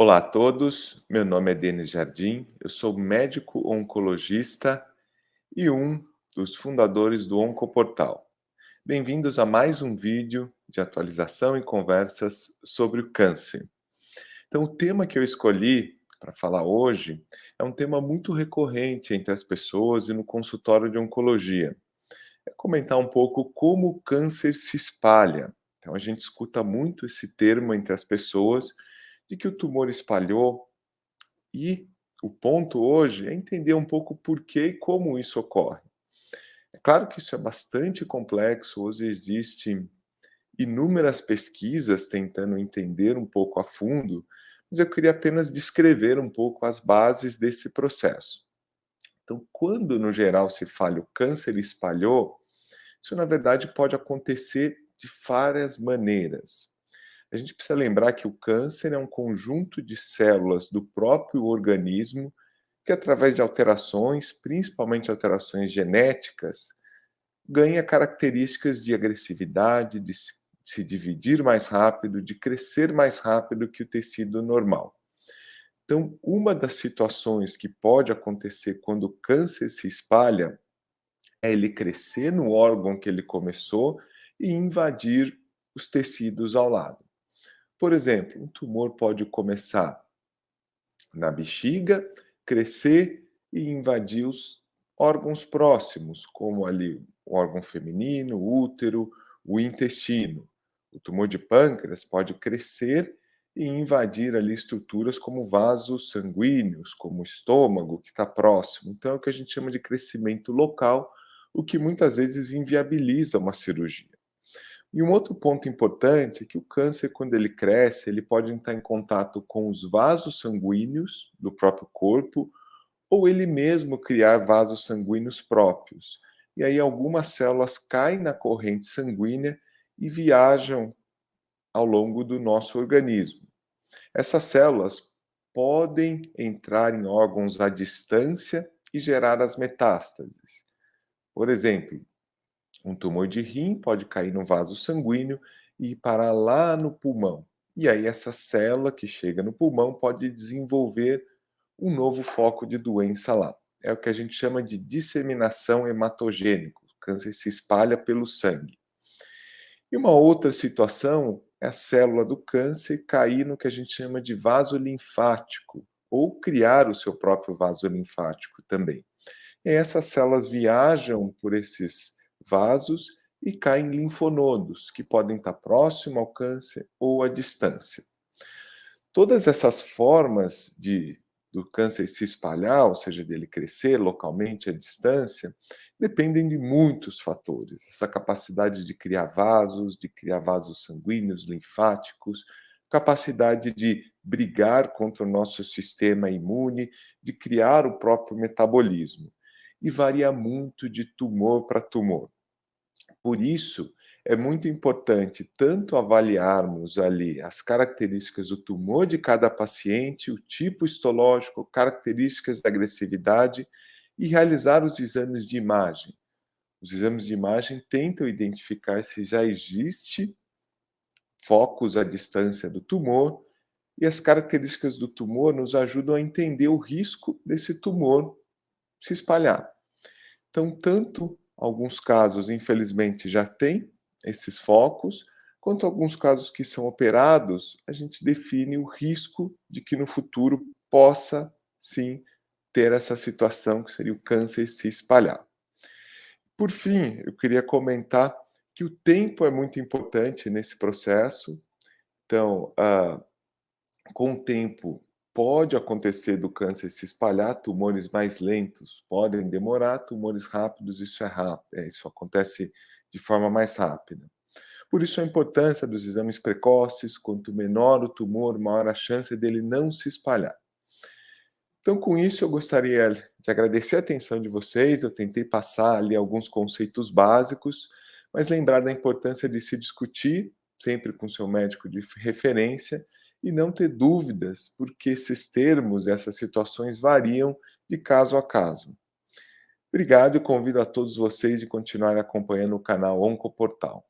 Olá a todos, meu nome é Denis Jardim, eu sou médico oncologista e um dos fundadores do Oncoportal. Bem-vindos a mais um vídeo de atualização e conversas sobre o câncer. Então, o tema que eu escolhi para falar hoje é um tema muito recorrente entre as pessoas e no consultório de oncologia. É comentar um pouco como o câncer se espalha. Então, a gente escuta muito esse termo entre as pessoas de que o tumor espalhou e o ponto hoje é entender um pouco por que e como isso ocorre. É claro que isso é bastante complexo, hoje existem inúmeras pesquisas tentando entender um pouco a fundo, mas eu queria apenas descrever um pouco as bases desse processo. Então, quando no geral se fala o câncer espalhou, isso na verdade pode acontecer de várias maneiras. A gente precisa lembrar que o câncer é um conjunto de células do próprio organismo que, através de alterações, principalmente alterações genéticas, ganha características de agressividade, de se dividir mais rápido, de crescer mais rápido que o tecido normal. Então, uma das situações que pode acontecer quando o câncer se espalha é ele crescer no órgão que ele começou e invadir os tecidos ao lado. Por exemplo, um tumor pode começar na bexiga, crescer e invadir os órgãos próximos, como ali o órgão feminino, o útero, o intestino. O tumor de pâncreas pode crescer e invadir ali estruturas como vasos sanguíneos, como o estômago, que está próximo. Então, é o que a gente chama de crescimento local, o que muitas vezes inviabiliza uma cirurgia. E um outro ponto importante é que o câncer, quando ele cresce, ele pode entrar em contato com os vasos sanguíneos do próprio corpo, ou ele mesmo criar vasos sanguíneos próprios. E aí algumas células caem na corrente sanguínea e viajam ao longo do nosso organismo. Essas células podem entrar em órgãos à distância e gerar as metástases. Por exemplo, um tumor de rim pode cair no vaso sanguíneo e ir parar lá no pulmão. E aí essa célula que chega no pulmão pode desenvolver um novo foco de doença lá. É o que a gente chama de disseminação hematogênica. O câncer se espalha pelo sangue. E uma outra situação é a célula do câncer cair no que a gente chama de vaso linfático, ou criar o seu próprio vaso linfático também. E essas células viajam por esses vasos e caem em linfonodos, que podem estar próximo ao câncer ou à distância. Todas essas formas do câncer se espalhar, ou seja, dele crescer localmente à distância, dependem de muitos fatores. Essa capacidade de criar vasos sanguíneos, linfáticos, capacidade de brigar contra o nosso sistema imune, de criar o próprio metabolismo. E varia muito de tumor para tumor. Por isso, é muito importante tanto avaliarmos ali as características do tumor de cada paciente, o tipo histológico, características da agressividade e realizar os exames de imagem. Os exames de imagem tentam identificar se já existe focos à distância do tumor e as características do tumor nos ajudam a entender o risco desse tumor se espalhar. Então, tanto alguns casos, infelizmente, já tem esses focos, quanto alguns casos que são operados, a gente define o risco de que no futuro possa sim ter essa situação que seria o câncer se espalhar. Por fim, eu queria comentar que o tempo é muito importante nesse processo. Então, com o tempo, pode acontecer do câncer se espalhar, tumores mais lentos podem demorar, tumores rápidos, isso é rápido, isso acontece de forma mais rápida. Por isso a importância dos exames precoces, quanto menor o tumor, maior a chance dele não se espalhar. Então, com isso, eu gostaria de agradecer a atenção de vocês. Eu tentei passar ali alguns conceitos básicos, mas lembrar da importância de se discutir sempre com seu médico de referência e não ter dúvidas, porque esses termos, essas situações variam de caso a caso. Obrigado e convido a todos vocês de continuarem acompanhando o canal Oncoportal.